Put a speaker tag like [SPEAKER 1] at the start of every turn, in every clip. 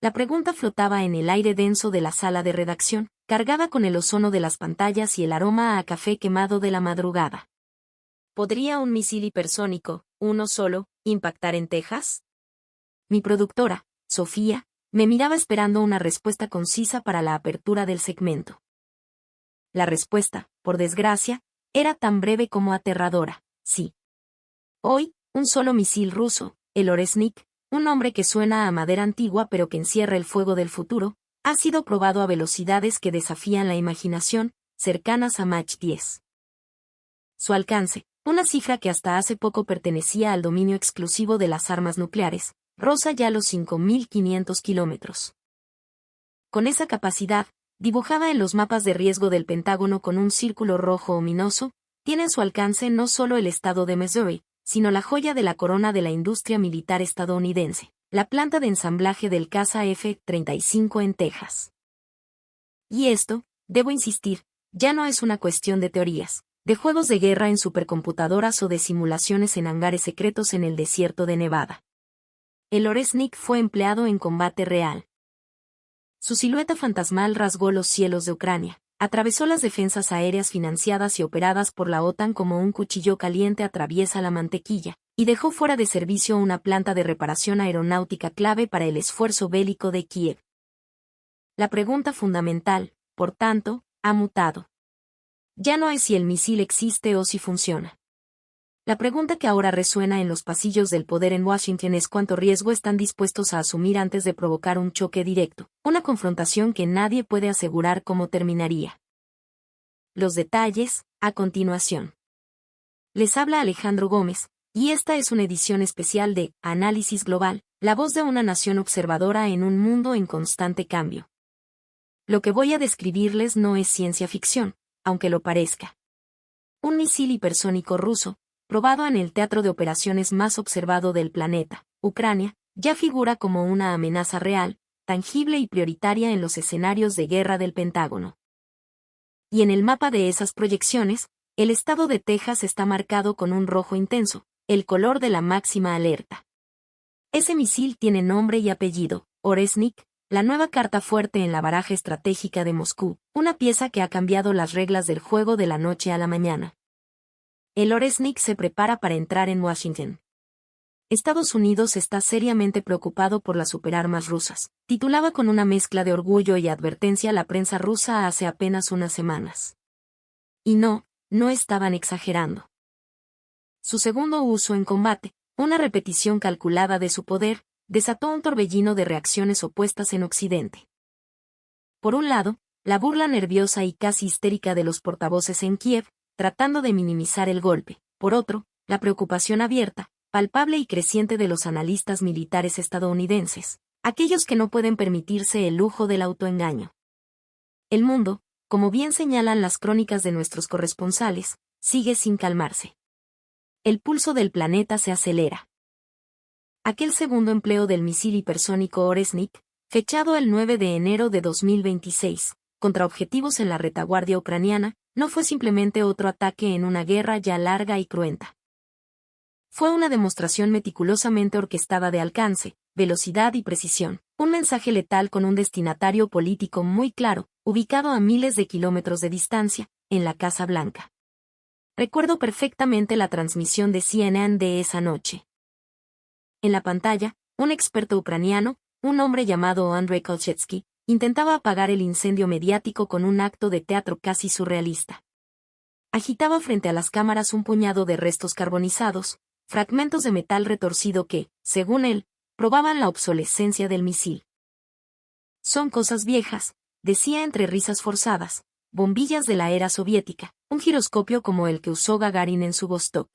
[SPEAKER 1] La pregunta flotaba en el aire denso de la sala de redacción, cargada con el ozono de las pantallas y el aroma a café quemado de la madrugada. ¿Podría un misil hipersónico, uno solo, impactar en Texas? Mi productora, Sofía, me miraba esperando una respuesta concisa para la apertura del segmento. La respuesta, por desgracia, era tan breve como aterradora: sí. Hoy, un solo misil ruso, el Oresnik, un nombre que suena a madera antigua pero que encierra el fuego del futuro, ha sido probado a velocidades que desafían la imaginación, cercanas a Mach 10. Su alcance, una cifra que hasta hace poco pertenecía al dominio exclusivo de las armas nucleares, roza ya los 5.500 kilómetros. Con esa capacidad, dibujada en los mapas de riesgo del Pentágono con un círculo rojo ominoso, tiene en su alcance no solo el estado de Missouri, sino la joya de la corona de la industria militar estadounidense, la planta de ensamblaje del caza F-35 en Texas. Y esto, debo insistir, ya no es una cuestión de teorías, de juegos de guerra en supercomputadoras o de simulaciones en hangares secretos en el desierto de Nevada. El Oresnik fue empleado en combate real. Su silueta fantasmal rasgó los cielos de Ucrania, atravesó las defensas aéreas financiadas y operadas por la OTAN como un cuchillo caliente atraviesa la mantequilla, y dejó fuera de servicio una planta de reparación aeronáutica clave para el esfuerzo bélico de Kiev. La pregunta fundamental, por tanto, ha mutado. Ya no es si el misil existe o si funciona. La pregunta que ahora resuena en los pasillos del poder en Washington es cuánto riesgo están dispuestos a asumir antes de provocar un choque directo, una confrontación que nadie puede asegurar cómo terminaría. Los detalles, a continuación. Les habla Alejandro Gómez, y esta es una edición especial de Análisis Global, la voz de una nación observadora en un mundo en constante cambio. Lo que voy a describirles no es ciencia ficción, aunque lo parezca. Un misil hipersónico ruso, probado en el teatro de operaciones más observado del planeta, Ucrania, ya figura como una amenaza real, tangible y prioritaria en los escenarios de guerra del Pentágono. Y en el mapa de esas proyecciones, el estado de Texas está marcado con un rojo intenso, el color de la máxima alerta. Ese misil tiene nombre y apellido, Oresnik, la nueva carta fuerte en la baraja estratégica de Moscú, una pieza que ha cambiado las reglas del juego de la noche a la mañana. El Oresnik se prepara para entrar en Washington. Estados Unidos está seriamente preocupado por las superarmas rusas, titulaba con una mezcla de orgullo y advertencia la prensa rusa hace apenas unas semanas. Y no estaban exagerando. Su segundo uso en combate, una repetición calculada de su poder, desató un torbellino de reacciones opuestas en Occidente. Por un lado, la burla nerviosa y casi histérica de los portavoces en Kiev, tratando de minimizar el golpe. Por otro, la preocupación abierta, palpable y creciente de los analistas militares estadounidenses, aquellos que no pueden permitirse el lujo del autoengaño. El mundo, como bien señalan las crónicas de nuestros corresponsales, sigue sin calmarse. El pulso del planeta se acelera. Aquel segundo empleo del misil hipersónico Oresnik, fechado el 9 de enero de 2026, contra objetivos en la retaguardia ucraniana, no fue simplemente otro ataque en una guerra ya larga y cruenta. Fue una demostración meticulosamente orquestada de alcance, velocidad y precisión, un mensaje letal con un destinatario político muy claro, ubicado a miles de kilómetros de distancia, en la Casa Blanca. Recuerdo perfectamente la transmisión de CNN de esa noche. En la pantalla, un experto ucraniano, un hombre llamado Andrei Kolchetsky, intentaba apagar el incendio mediático con un acto de teatro casi surrealista. Agitaba frente a las cámaras un puñado de restos carbonizados, fragmentos de metal retorcido que, según él, probaban la obsolescencia del misil. Son cosas viejas, decía entre risas forzadas, bombillas de la era soviética, un giroscopio como el que usó Gagarin en su Vostok.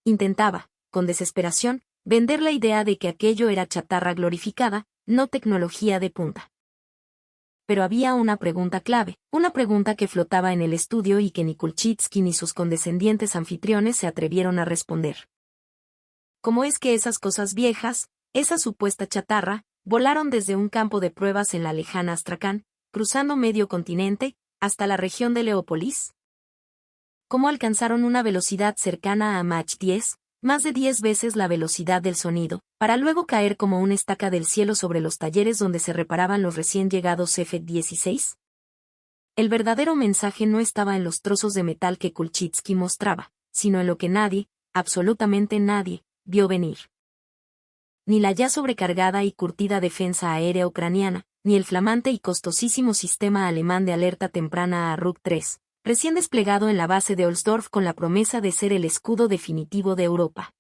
[SPEAKER 1] Intentaba, con desesperación, vender la idea de que aquello era chatarra glorificada, no tecnología de punta. Pero había una pregunta clave, una pregunta que flotaba en el estudio y que ni Kulchitsky ni sus condescendientes anfitriones se atrevieron a responder. ¿Cómo es que esas cosas viejas, esa supuesta chatarra, volaron desde un campo de pruebas en la lejana Astracán, cruzando medio continente, hasta la región de Leópolis? ¿Cómo alcanzaron una velocidad cercana a Mach 10, más de 10 veces la velocidad del sonido, para luego caer como una estaca del cielo sobre los talleres donde se reparaban los recién llegados F-16? El verdadero mensaje no estaba en los trozos de metal que Kulchitsky mostraba, sino en lo que nadie, absolutamente nadie, vio venir. Ni la ya sobrecargada y curtida defensa aérea ucraniana, ni el flamante y costosísimo sistema alemán de alerta temprana a RUK-3, recién desplegado en la base de Ohlsdorf con la promesa de ser el escudo definitivo de Europa.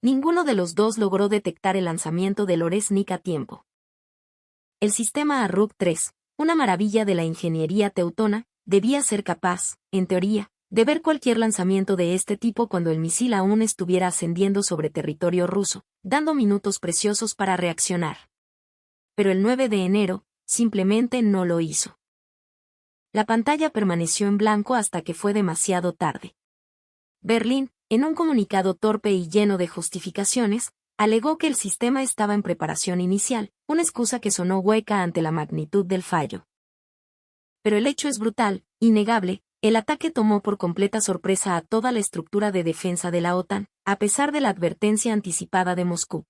[SPEAKER 1] Ninguno de los dos logró detectar el lanzamiento del Oreshnik a tiempo. El sistema RUK-3, una maravilla de la ingeniería teutona, debía ser capaz, en teoría, de ver cualquier lanzamiento de este tipo cuando el misil aún estuviera ascendiendo sobre territorio ruso, dando minutos preciosos para reaccionar. Pero el 9 de enero, simplemente no lo hizo. La pantalla permaneció en blanco hasta que fue demasiado tarde. Berlín, en un comunicado torpe y lleno de justificaciones, alegó que el sistema estaba en preparación inicial, una excusa que sonó hueca ante la magnitud del fallo. Pero el hecho es brutal, innegable, el ataque tomó por completa sorpresa a toda la estructura de defensa de la OTAN, a pesar de la advertencia anticipada de Moscú.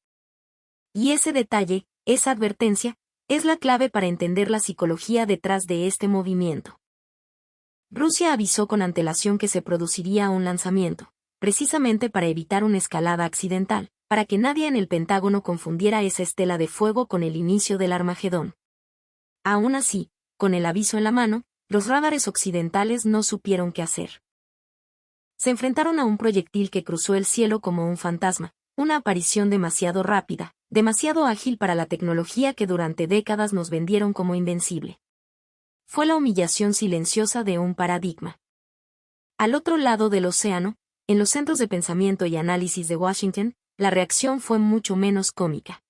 [SPEAKER 1] Y ese detalle, esa advertencia, es la clave para entender la psicología detrás de este movimiento. Rusia avisó con antelación que se produciría un lanzamiento, precisamente para evitar una escalada accidental, para que nadie en el Pentágono confundiera esa estela de fuego con el inicio del Armagedón. Aún así, con el aviso en la mano, los radares occidentales no supieron qué hacer. Se enfrentaron a un proyectil que cruzó el cielo como un fantasma, una aparición demasiado rápida, demasiado ágil para la tecnología que durante décadas nos vendieron como invencible. Fue la humillación silenciosa de un paradigma. Al otro lado del océano, en los centros de pensamiento y análisis de Washington, la reacción fue mucho menos cómica.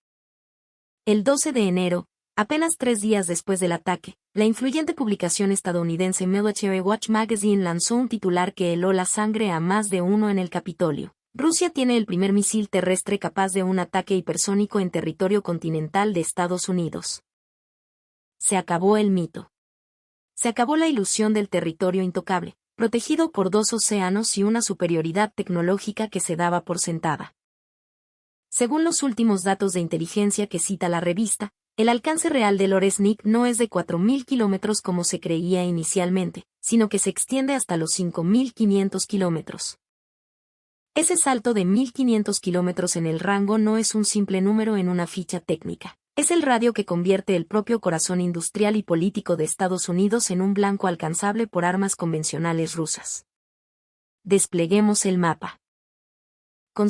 [SPEAKER 1] El 12 de enero, apenas 3 días después del ataque, la influyente publicación estadounidense Military Watch Magazine lanzó un titular que heló la sangre a más de uno en el Capitolio. Rusia tiene el primer misil terrestre capaz de un ataque hipersónico en territorio continental de Estados Unidos. Se acabó el mito. Se acabó la ilusión del territorio intocable, protegido por 2 océanos y una superioridad tecnológica que se daba por sentada. Según los últimos datos de inteligencia que cita la revista, el alcance real del Oreshnik no es de 4.000 kilómetros como se creía inicialmente, sino que se extiende hasta los 5.500 kilómetros. Ese salto de 1.500 kilómetros en el rango no es un simple número en una ficha técnica. Es el radio que convierte el propio corazón industrial y político de Estados Unidos en un blanco alcanzable por armas convencionales rusas. Despleguemos el mapa. Con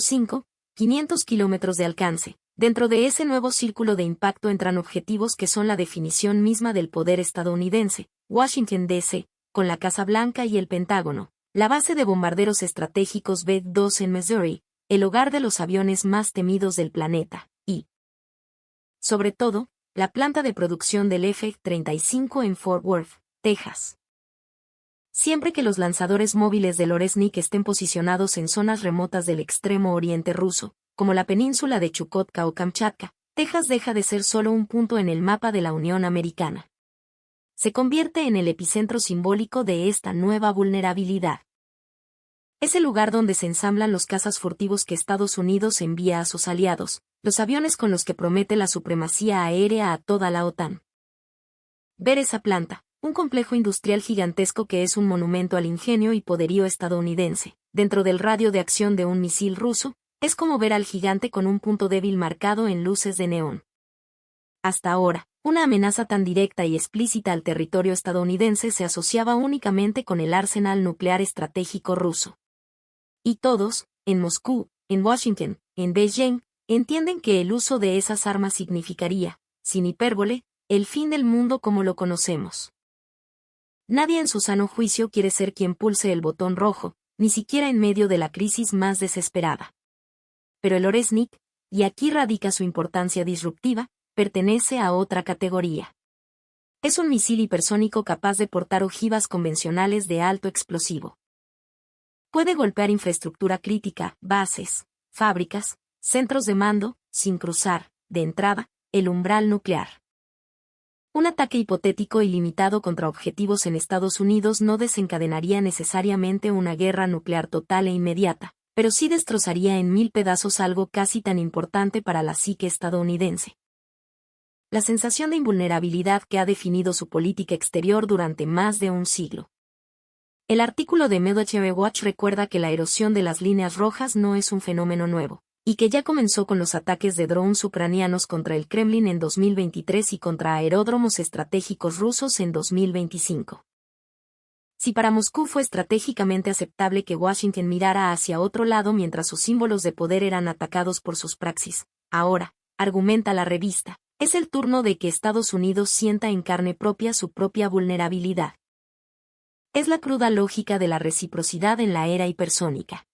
[SPEAKER 1] 500 kilómetros de alcance, dentro de ese nuevo círculo de impacto entran objetivos que son la definición misma del poder estadounidense, Washington D.C., con la Casa Blanca y el Pentágono, la base de bombarderos estratégicos B-2 en Missouri, el hogar de los aviones más temidos del planeta, y, sobre todo, la planta de producción del F-35 en Fort Worth, Texas. Siempre que los lanzadores móviles del Oreshnik estén posicionados en zonas remotas del extremo oriente ruso, como la península de Chukotka o Kamchatka, Texas deja de ser solo un punto en el mapa de la Unión Americana. Se convierte en el epicentro simbólico de esta nueva vulnerabilidad. Es el lugar donde se ensamblan los cazas furtivos que Estados Unidos envía a sus aliados, los aviones con los que promete la supremacía aérea a toda la OTAN. Ver esa planta, un complejo industrial gigantesco que es un monumento al ingenio y poderío estadounidense, dentro del radio de acción de un misil ruso, es como ver al gigante con un punto débil marcado en luces de neón. Hasta ahora, una amenaza tan directa y explícita al territorio estadounidense se asociaba únicamente con el arsenal nuclear estratégico ruso. Y todos, en Moscú, en Washington, en Beijing, entienden que el uso de esas armas significaría, sin hipérbole, el fin del mundo como lo conocemos. Nadie en su sano juicio quiere ser quien pulse el botón rojo, ni siquiera en medio de la crisis más desesperada. Pero el Oreshnik, y aquí radica su importancia disruptiva, pertenece a otra categoría. Es un misil hipersónico capaz de portar ojivas convencionales de alto explosivo. Puede golpear infraestructura crítica, bases, fábricas, centros de mando, sin cruzar, de entrada, el umbral nuclear. Un ataque hipotético y limitado contra objetivos en Estados Unidos no desencadenaría necesariamente una guerra nuclear total e inmediata, pero sí destrozaría en 1000 pedazos algo casi tan importante para la psique estadounidense. La sensación de invulnerabilidad que ha definido su política exterior durante más de un siglo. El artículo de Military Watch recuerda que la erosión de las líneas rojas no es un fenómeno nuevo, y que ya comenzó con los ataques de drones ucranianos contra el Kremlin en 2023 y contra aeródromos estratégicos rusos en 2025. Si para Moscú fue estratégicamente aceptable que Washington mirara hacia otro lado mientras sus símbolos de poder eran atacados por sus praxis, ahora, argumenta la revista, es el turno de que Estados Unidos sienta en carne propia su propia vulnerabilidad. Es la cruda lógica de la reciprocidad en la era hipersónica.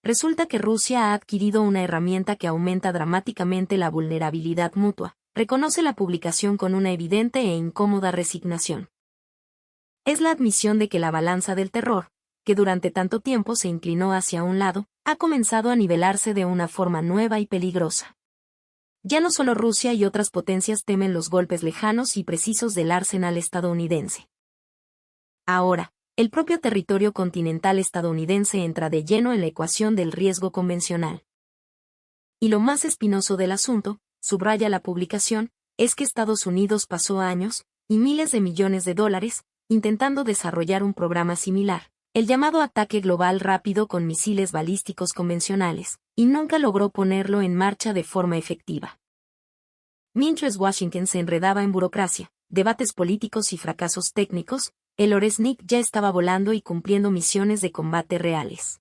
[SPEAKER 1] Resulta que Rusia ha adquirido una herramienta que aumenta dramáticamente la vulnerabilidad mutua, reconoce la publicación con una evidente e incómoda resignación. Es la admisión de que la balanza del terror, que durante tanto tiempo se inclinó hacia un lado, ha comenzado a nivelarse de una forma nueva y peligrosa. Ya no solo Rusia y otras potencias temen los golpes lejanos y precisos del arsenal estadounidense. Ahora, el propio territorio continental estadounidense entra de lleno en la ecuación del riesgo convencional. Y lo más espinoso del asunto, subraya la publicación, es que Estados Unidos pasó años, y miles de millones de dólares, intentando desarrollar un programa similar, el llamado ataque global rápido con misiles balísticos convencionales, y nunca logró ponerlo en marcha de forma efectiva. Mientras Washington se enredaba en burocracia, debates políticos y fracasos técnicos, el Oresnik ya estaba volando y cumpliendo misiones de combate reales.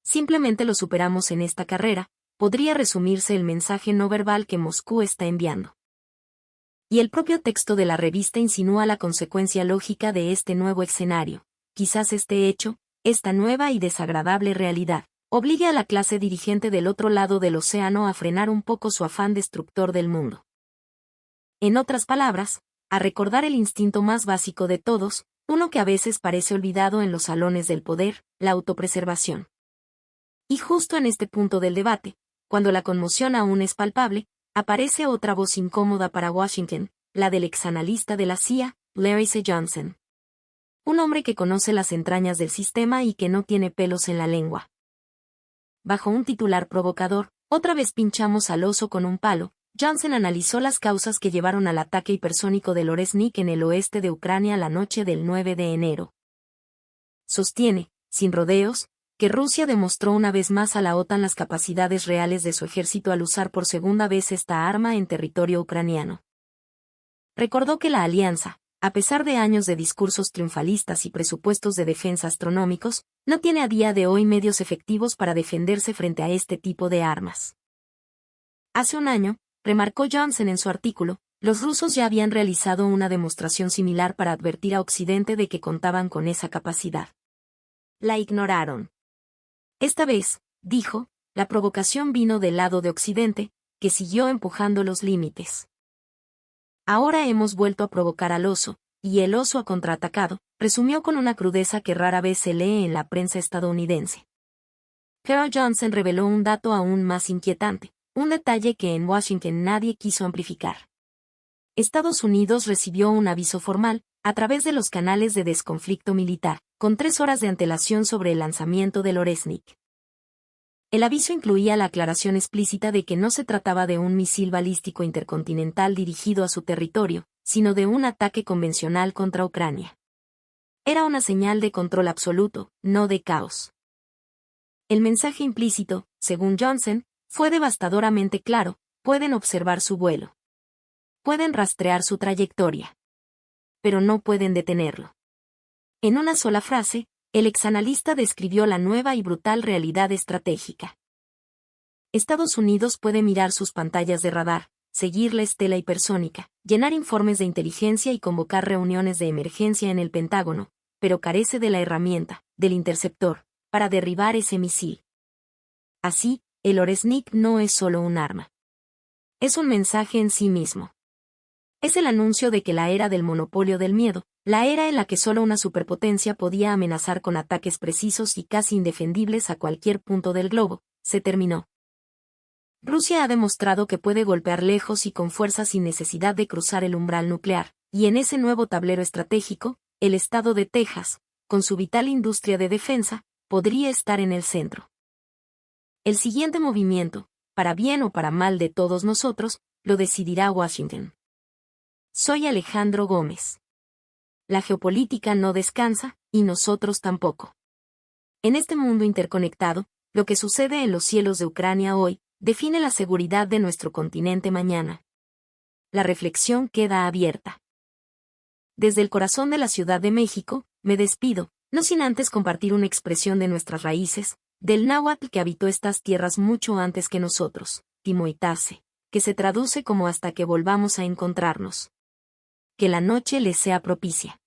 [SPEAKER 1] Simplemente lo superamos en esta carrera, podría resumirse el mensaje no verbal que Moscú está enviando. Y el propio texto de la revista insinúa la consecuencia lógica de este nuevo escenario. Quizás este hecho, esta nueva y desagradable realidad, obligue a la clase dirigente del otro lado del océano a frenar un poco su afán destructor del mundo. En otras palabras, a recordar el instinto más básico de todos, uno que a veces parece olvidado en los salones del poder, la autopreservación. Y justo en este punto del debate, cuando la conmoción aún es palpable, aparece otra voz incómoda para Washington, la del exanalista de la CIA, Larry C. Johnson. Un hombre que conoce las entrañas del sistema y que no tiene pelos en la lengua. Bajo un titular provocador, otra vez pinchamos al oso con un palo, Johnson analizó las causas que llevaron al ataque hipersónico del Oresnik en el oeste de Ucrania la noche del 9 de enero. Sostiene, sin rodeos, que Rusia demostró una vez más a la OTAN las capacidades reales de su ejército al usar por segunda vez esta arma en territorio ucraniano. Recordó que la alianza, a pesar de años de discursos triunfalistas y presupuestos de defensa astronómicos, no tiene a día de hoy medios efectivos para defenderse frente a este tipo de armas. Hace un año, remarcó Johnson en su artículo, los rusos ya habían realizado una demostración similar para advertir a Occidente de que contaban con esa capacidad. La ignoraron. Esta vez, dijo, la provocación vino del lado de Occidente, que siguió empujando los límites. Ahora hemos vuelto a provocar al oso, y el oso ha contraatacado, resumió con una crudeza que rara vez se lee en la prensa estadounidense. Carol Johnson reveló un dato aún más inquietante, un detalle que en Washington nadie quiso amplificar. Estados Unidos recibió un aviso formal, a través de los canales de desconflicto militar, con 3 horas de antelación sobre el lanzamiento del Oresnik. El aviso incluía la aclaración explícita de que no se trataba de un misil balístico intercontinental dirigido a su territorio, sino de un ataque convencional contra Ucrania. Era una señal de control absoluto, no de caos. El mensaje implícito, según Johnson, fue devastadoramente claro: pueden observar su vuelo. Pueden rastrear su trayectoria. Pero no pueden detenerlo. En una sola frase, el exanalista describió la nueva y brutal realidad estratégica. Estados Unidos puede mirar sus pantallas de radar, seguir la estela hipersónica, llenar informes de inteligencia y convocar reuniones de emergencia en el Pentágono, pero carece de la herramienta, del interceptor, para derribar ese misil. Así, el Oresnik no es solo un arma. Es un mensaje en sí mismo. Es el anuncio de que la era del monopolio del miedo, la era en la que solo una superpotencia podía amenazar con ataques precisos y casi indefendibles a cualquier punto del globo, se terminó. Rusia ha demostrado que puede golpear lejos y con fuerza sin necesidad de cruzar el umbral nuclear, y en ese nuevo tablero estratégico, el estado de Texas, con su vital industria de defensa, podría estar en el centro. El siguiente movimiento, para bien o para mal de todos nosotros, lo decidirá Washington. Soy Alejandro Gómez. La geopolítica no descansa, y nosotros tampoco. En este mundo interconectado, lo que sucede en los cielos de Ucrania hoy, define la seguridad de nuestro continente mañana. La reflexión queda abierta. Desde el corazón de la Ciudad de México, me despido, no sin antes compartir una expresión de nuestras raíces, del náhuatl que habitó estas tierras mucho antes que nosotros, Timoitase, que se traduce como hasta que volvamos a encontrarnos. Que la noche les sea propicia.